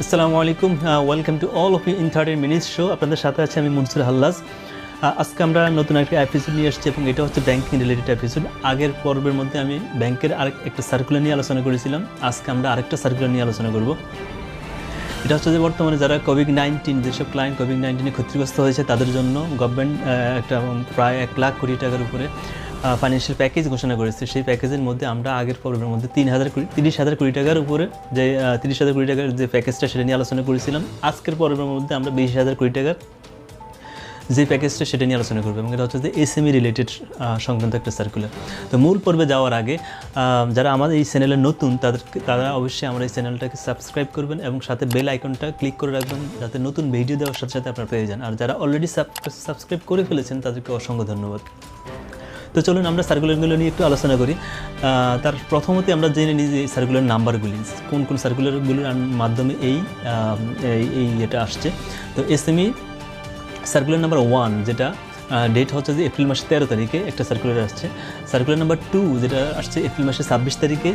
আসসালামু আলাইকুম, welcome to all of you in 30 minutes show. আপনাদের সাথে আছে আমি মুনসুর হাল্লাজ। আজকে আমরা নতুন একটা এপিসোড নিয়ে এসেছি এবং এটা হচ্ছে ব্যাংকিং রিলেটেড এপিসোড। আগের পর্বের মধ্যে আমি ব্যাংকের একটা সার্কুলার নিয়ে আলোচনা করেছিলাম, আজকে আমরা আরেকটা সার্কুলার নিয়ে আলোচনা করব। এটা হচ্ছে যে বর্তমানে যারা কোভিড-19 যেসব ক্লায়েন্ট কোভিড-19-এ ক্ষতিগ্রস্ত হয়েছে তাদের জন্য গভর্নমেন্ট একটা প্রায় 1 লাখ কোটি টাকার উপরে ফাইন্যান্সিয়াল প্যাকেজ ঘোষণা করেছে। সেই প্যাকেজের মধ্যে আমরা আগের পর্বের মধ্যে 30,000 কোটি টাকার উপরে যে 30,000 কোটি টাকার যে প্যাকেজটা সেটা নিয়ে আলোচনা করেছিলাম। আজকের পর্বের মধ্যে আমরা 20,000 কোটি টাকার যে প্যাকেজটা সেটা নিয়ে আলোচনা করবো এবং এটা হচ্ছে যে SME রিলেটেড সংক্রান্ত একটা সার্কুলার। তো মূল পর্বে যাওয়ার আগে যারা আমাদের এই চ্যানেলে নতুন তারা অবশ্যই আমার এই চ্যানেলটাকে সাবস্ক্রাইব করবেন এবং সাথে বেল আইকনটা ক্লিক করে রাখবেন যাতে নতুন ভিডিও দেওয়ার সাথে সাথে আপনারা পেয়ে যান। আর যারা অলরেডি সাবস্ক্রাইব করে ফেলেছেন তাদেরকে অসংখ্য ধন্যবাদ। তো চলুন আমরা সার্কুলারগুলো নিয়ে একটু আলোচনা করি। তার প্রথমত আমরা জেনে নিই যে সার্কুলার নাম্বারগুলি কোন কোন সার্কুলারগুলির মাধ্যমে এটা আসছে। তো SME সার্কুলার নাম্বার 1 যেটা ডেট হচ্ছে যে এপ্রিল মাসের 13 তারিখে একটা সার্কুলার আসছে। সার্কুলার নাম্বার 2 যেটা আসছে এপ্রিল মাসের 26 তারিখে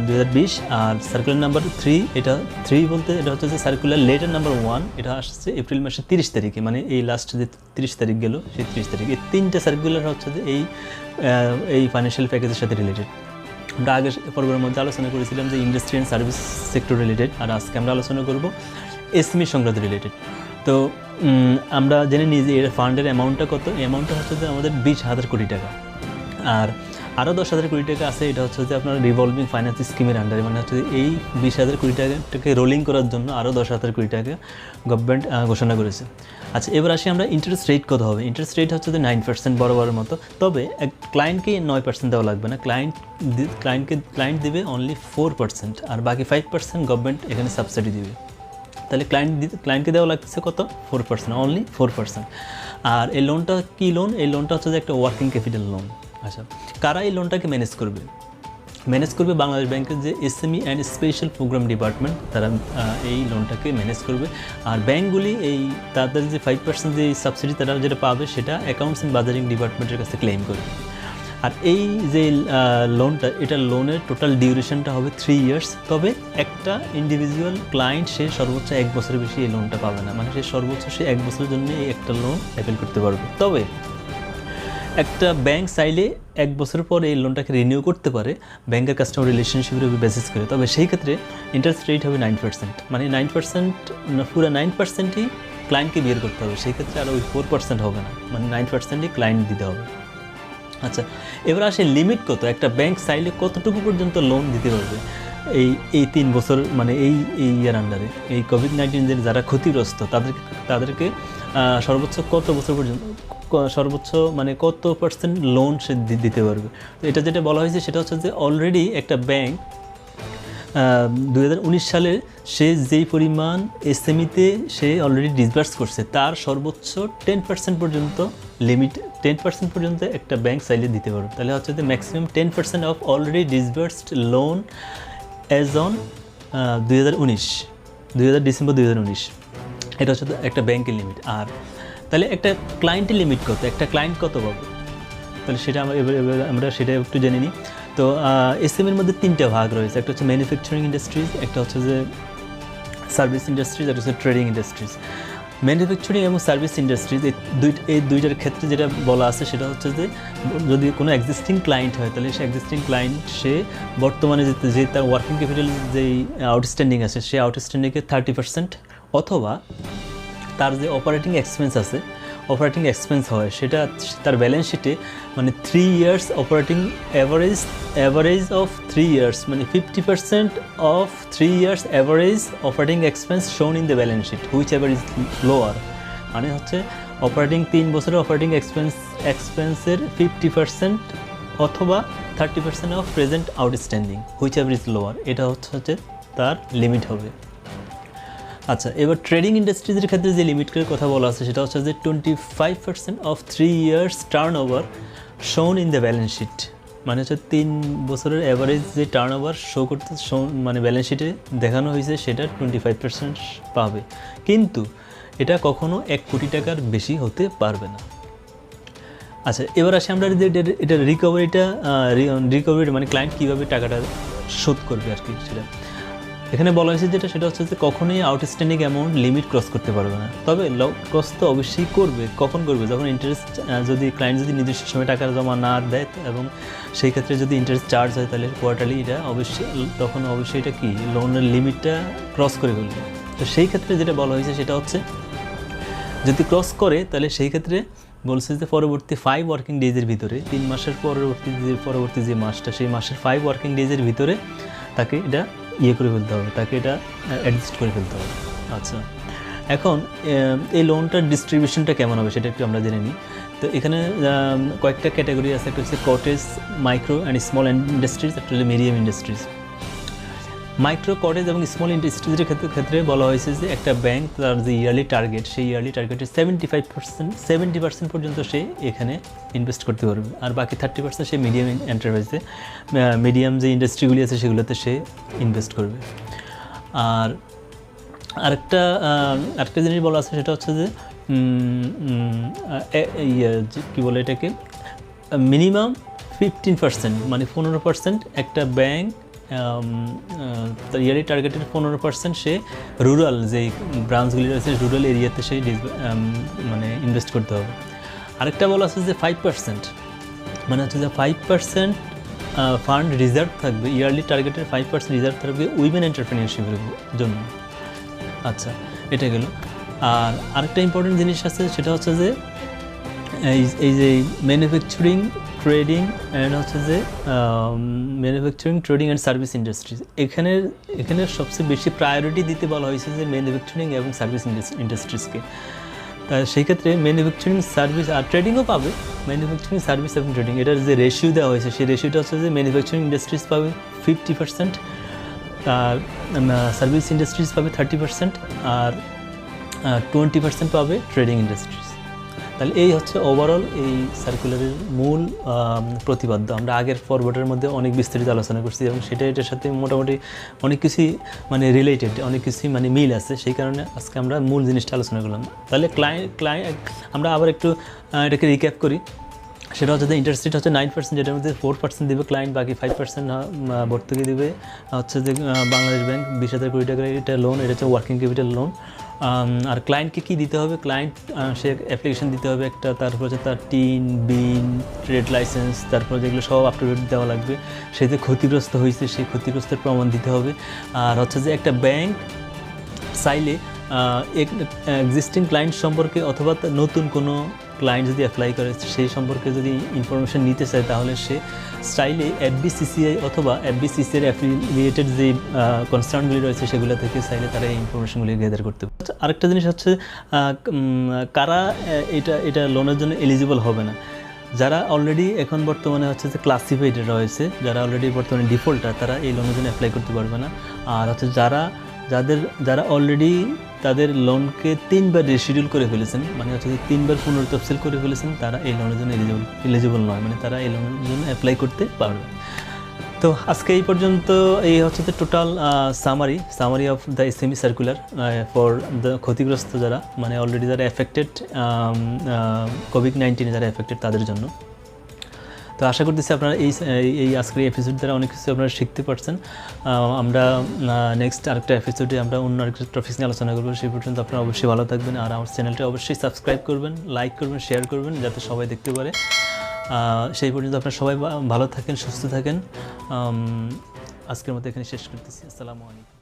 2020। আর সার্কুলার নাম্বার 3 এটা 3 বলতে এটা হচ্ছে যে সার্কুলার লেটার নাম্বার 1 এটা আসছে এপ্রিল মাসের 30 তারিখে, মানে এই লাস্ট যে 30 তারিখ গেল সেই 30 তারিখ। এই তিনটে সার্কুলার হচ্ছে যে এই ফাইন্যান্সিয়াল প্যাকেজের সাথে রিলেটেড। আমরা আগের পর্বের মধ্যে আলোচনা করেছিলাম যে industry and service sector related, আর আজকে আমরা আলোচনা করব SME সংক্রান্ত রিলেটেড। তো আমরা জেনে নিই যে এর ফান্ডের অ্যামাউন্টটা কত। এই অ্যামাউন্টটা হচ্ছে যে আমাদের 20,000 কোটি টাকা। আর আরও 10,000 কোটি টাকা আছে, এটা হচ্ছে যে আপনার রিভলভিং ফাইন্যান্স স্কিমের আন্ডারে, মানে হচ্ছে এই 20,000 কোটি টাকাটাকে রোলিং করার জন্য আরও 10,000 কোটি টাকা গভর্নমেন্ট ঘোষণা করেছে। আচ্ছা, এবার আসি আমরা ইন্টারেস্ট রেট কত হবে। ইন্টারেস্ট রেট হচ্ছে যে 9% বরাবরের মতো, তবে ক্লায়েন্টকে 9% দেওয়া লাগবে না, ক্লায়েন্ট দিবে অনলি 4% আর বাকি 5% গভর্নমেন্ট এখানে সাবসিডি দিবে। তাহলে ক্লায়েন্টকে দেওয়া লাগছে কত? 4%, অনলি 4%। আর এই লোনটা কী লোন? এই লোনটা হচ্ছে যে একটা ওয়ার্কিং ক্যাপিটাল লোন। আচ্ছা, কারা এই লোনটাকে ম্যানেজ করবে? বাংলাদেশ ব্যাংকের যে SME and special program department, তারা এই লোনটাকে ম্যানেজ করবে। আর ব্যাংকগুলি তাদের যে 5% যে সাবসিডি তারা যেটা পাবে সেটা অ্যাকাউন্টস অ্যান্ড বাজারিং ডিপার্টমেন্টের কাছে ক্লেম করবে। আর এই যে লোনটা, এটা লোনের টোটাল ডিউরেশনটা হবে 3 ইয়ার্স। তবে একটা ইন্ডিভিজুয়াল ক্লায়েন্ট সে সর্বোচ্চ 1 বছরের বেশি এই লোনটা পাবে না, মানে সে 1 বছরের জন্য এই একটা লোন অ্যাপেল করতে পারবে। তবে একটা ব্যাংক চাইলে 1 বছর পর এই লোনটাকে রিনিউ করতে পারে ব্যাংকের কাস্টমার রিলেশনশিপের উপর বেসিস করে। তবে সেই ক্ষেত্রে ইন্টারেস্ট রেট হবে 9%, মানে 9% পুরো 9%ই ক্লায়েন্টকে বিয়ার করতে হবে। সেই ক্ষেত্রে আর ওই 4% হবে না, মানে 9%ই ক্লায়েন্ট দিতে হবে। আচ্ছা, এবার আসে লিমিট কত। একটা ব্যাংক চাইলে কতটুকু পর্যন্ত লোন দিতে পারবে এই 3 বছর, মানে এই ইয়ার আন্ডারে এই কোভিড-19 যারা ক্ষতিগ্রস্ত তাদেরকে সর্বোচ্চ কত বছর পর্যন্ত, সর্বোচ্চ মানে কত পার্সেন্ট লোন সে দিতে পারবে। তো এটা যেটা বলা হয়েছে সেটা হচ্ছে যে অলরেডি একটা ব্যাংক 2019 সালে সে যেই পরিমাণ SME-তে সে অলরেডি ডিসবার্স করছে তার সর্বোচ্চ 10% পর্যন্ত লিমিট, 10% পর্যন্ত একটা ব্যাংক চাইলে দিতে পারবে। তাহলে হচ্ছে যে maximum 10% of already disbursed loan as on 2019 December 2019। এটা হচ্ছে একটা ব্যাংকের লিমিট। আর তাহলে একটা ক্লায়েন্টের লিমিট কত, একটা ক্লায়েন্ট কত পাবে, তাহলে সেটা আমরা সেটা একটু জেনে নিই। তো SME-র মধ্যে 3টা ভাগ রয়েছে, একটা হচ্ছে ম্যানুফ্যাকচারিং ইন্ডাস্ট্রিজ, একটা হচ্ছে যে সার্ভিস ইন্ডাস্ট্রিজ, একটা হচ্ছে ট্রেডিং ইন্ডাস্ট্রিজ। ম্যানুফ্যাকচারিং এবং সার্ভিস ইন্ডাস্ট্রিজ এই দুইটার ক্ষেত্রে যেটা বলা আছে সেটা হচ্ছে যে যদি কোনো এক্সিস্টিং ক্লায়েন্ট হয় তাহলে সে এক্সিস্টিং ক্লায়েন্ট সে বর্তমানে যে তার ওয়ার্কিং ক্যাপিটাল যেই আউটস্ট্যান্ডিং আছে সেই আউটস্ট্যান্ডিংয়ে 30%, অথবা তার যে অপারেটিং এক্সপেন্স হয় সেটা তার ব্যালেন্স শিটে, মানে 3 years operating average of 3 years, মানে 50% of 3 years average operating expense shown in the balance sheet whichever is lower. মানে হচ্ছে অপারেটিং 3 বছরের অপারেটিং এক্সপেন্সের 50% অথবা 30% of present outstanding which ever is lower, এটা হচ্ছে তার লিমিট হবে। আচ্ছা, এবার ট্রেডিং ইন্ডাস্ট্রিজের ক্ষেত্রে যে লিমিটের কথা বলা আছে সেটা হচ্ছে যে 25% of 3 years turnover shown in the balance sheet, মানে হচ্ছে 3 বছরের অ্যাভারেজ যে টার্ন ওভার মানে ব্যালেন্স শিটে দেখানো হয়েছে সেটা 25% পাবে, কিন্তু এটা কখনো 1 কোটি টাকার বেশি হতে পারবে না। আচ্ছা, এবার আসি আমরা এটা রিকভারি মানে ক্লায়েন্ট কীভাবে টাকাটা শোধ করবে আর কি সেটা। এখানে বলা হয়েছে যেটা সেটা হচ্ছে যে কখনোই আউটস্ট্যান্ডিং অ্যামাউন্ট লিমিট ক্রস করতে পারবে না, তবে ক্রস তো অবশ্যই করবে। কখন করবে? যখন ইন্টারেস্ট যদি ক্লায়েন্ট যদি নির্দিষ্ট সময় টাকা জমা না দেয় এবং সেই ক্ষেত্রে যদি ইন্টারেস্ট চার্জ হয় তাহলে কোয়ার্টারলি এটা তখন অবশ্যই এটা কি লোনের লিমিটটা ক্রস করে ফেলবে। তো সেই ক্ষেত্রে যেটা বলা হয়েছে সেটা হচ্ছে যদি ক্রস করে তাহলে সেই ক্ষেত্রে বলছে যে পরবর্তী 5 ওয়ার্কিং ডেজের ভিতরে 3 মাসের পরবর্তী যে মাসটা সেই মাসের 5 ওয়ার্কিং ডেজের ভিতরে তাকে এটা করে ফেলতে হবে, তাকে এটা অ্যাডজাস্ট করে ফেলতে হবে। আচ্ছা, এখন এই লোনটার ডিস্ট্রিবিউশনটা কেমন হবে সেটা একটু আমরা জেনে নিই। তো এখানে কয়েকটা ক্যাটাগরি আছে, একটা হচ্ছে cottage, micro and small industries, একটা হচ্ছে মিডিয়াম ইন্ডাস্ট্রিজ। মাইক্রো, কটেজ এবং স্মল ইন্ডাস্ট্রিজের ক্ষেত্রে বলা হয়েছে যে একটা ব্যাংক তার যে ইয়ারলি টার্গেট সেই ইয়ারলি টার্গেটের 70% পর্যন্ত সে এখানে ইনভেস্ট করতে পারবে, আর বাকি 30% সে মিডিয়াম এন্টারপ্রাইজে মিডিয়াম যে ইন্ডাস্ট্রিগুলি আছে সেগুলোতে সে ইনভেস্ট করবে। আর আরেকটা জিনিস বলা আছে সেটা হচ্ছে যে কী বলে এটাকে মিনিমাম 15% মানে 15% একটা ব্যাংক তার ইয়ারলি টার্গেটের 15% সে রুরাল যে ব্রাঞ্চগুলি রয়েছে রুরাল এরিয়াতে সে মানে ইনভেস্ট করতে হবে। আরেকটা বলা আছে যে 5% মানে হচ্ছে যে 5% ফান্ড রিজার্ভ থাকবে, ইয়ারলি টার্গেটের 5% রিজার্ভ থাকবে উইমেন এন্টারপ্রেনিয়রশিপের জন্য। আচ্ছা, এটা গেল। আর আরেকটা ইম্পর্টেন্ট জিনিস আছে সেটা হচ্ছে যে এই যে ম্যানুফ্যাকচারিং, ট্রেডিং অ্যান্ড হচ্ছে যে manufacturing, trading and service industries, এখানে সবচেয়ে বেশি প্রায়োরিটি দিতে বলা হয়েছে যে ম্যানুফ্যাকচারিং এবং সার্ভিস ইন্ডাস্ট্রিজকে। সেই ক্ষেত্রে ম্যানুফ্যাকচারিং, সার্ভিস আর ট্রেডিংও পাবে, ম্যানুফ্যাকচারিং, সার্ভিস এবং ট্রেডিং এটার যে রেশিও দেওয়া হয়েছে সেই রেশিওটা হচ্ছে যে ম্যানুফ্যাকচারিং ইন্ডাস্ট্রিজ পাবে 50%, আর সার্ভিস ইন্ডাস্ট্রিজ পাবে 30%, আর 20% পাবে ট্রেডিং ইন্ডাস্ট্রিজ। তাহলে এই হচ্ছে ওভারঅল এই সার্কুলারের মূল প্রতিপাদ্য। আমরা আগের পর্বটার মধ্যে অনেক বিস্তারিত আলোচনা করছি এবং এটার সাথে মোটামুটি অনেক কিছুই মানে রিলেটেড, অনেক কিছুই মানে মিল আছে, সেই কারণে আজকে আমরা মূল জিনিসটা আলোচনা করলাম। তাহলে ক্লায়েন্ট আমরা আবার একটু এটাকে রিক্যাপ করি। সেটা হচ্ছে যে ইন্টারেস্ট রেট হচ্ছে 9%, যেটার মধ্যে 4% দেবে ক্লায়েন্ট, বাকি 5% ভর্তুকি দেবে হচ্ছে যে বাংলাদেশ ব্যাংক 20,000 কোটি টাকার এটা লোন, এটা হচ্ছে ওয়ার্কিং ক্যাপিটাল লোন। আর ক্লায়েন্টকে কী দিতে হবে? ক্লায়েন্ট সে অ্যাপ্লিকেশন দিতে হবে একটা, তারপর হচ্ছে তার টিন, বিন, ট্রেড লাইসেন্স, তারপর যেগুলো সব আপ টু ডেট দেওয়া লাগবে। সে যে ক্ষতিগ্রস্ত হয়েছে সেই ক্ষতিগ্রস্তের প্রমাণ দিতে হবে। আর হচ্ছে যে একটা ব্যাংক চাইলে এক্সিস্টিং ক্লায়েন্ট সম্পর্কে অথবা নতুন কোনো ক্লায়েন্ট যদি অ্যাপ্লাই করে সেই সম্পর্কে যদি ইনফরমেশন নিতে চায় তাহলে সে চাইলে এফবিসিসিআই অথবা এফবিসিসিআই অ্যাফিলিয়েটেড যে কনসার্নগুলি রয়েছে সেগুলো থেকে চাইলে তারা এই ইনফরমেশনগুলি গ্যাদার করতে পারে। আরেকটা জিনিস হচ্ছে কারা এটা লোনের জন্য এলিজিবল হবে না। যারা অলরেডি এখন বর্তমানে হচ্ছে যে ক্লাসিফাইড রয়েছে, যারা অলরেডি বর্তমানে ডিফল্টার, তারা এই লোনের জন্য অ্যাপ্লাই করতে পারবে না। আর হচ্ছে যারা অলরেডি তাদের লোনকে 3বার রিশিডিউল করে ফেলেছেন, মানে হচ্ছে যে 3বার পুনর্তফসিল করে ফেলেছেন, তারা এই লোনের জন্য এলিজিবল নয়, মানে তারা এই লোনের জন্য অ্যাপ্লাই করতে পারবে। তো আজকে এই পর্যন্ত এই হচ্ছে যে total summary of the SME circular for the ক্ষতিগ্রস্ত যারা মানে অলরেডি যারা এফেক্টেড কোভিড-19 যারা এফেক্টেড তাদের জন্য। তো আশা করতেছি আপনারা এই আজকের এপিসোড দ্বারা অনেক কিছু আপনারা শিখতে পারছেন। আমরা নেক্সট আরেকটা এপিসোডে আমরা অন্য আরেকটা টপিক নিয়ে আলোচনা করবো। সেই পর্যন্ত আপনারা অবশ্যই ভালো থাকবেন, আর আমার চ্যানেলটা অবশ্যই সাবস্ক্রাইব করবেন, লাইক করবেন, শেয়ার করবেন যাতে সবাই দেখতে পারে। সেই পর্যন্ত আপনারা সবাই ভালো থাকেন, সুস্থ থাকেন। আজকের মতো এখানে শেষ করতেছি। আসসালামু আলাইকুম।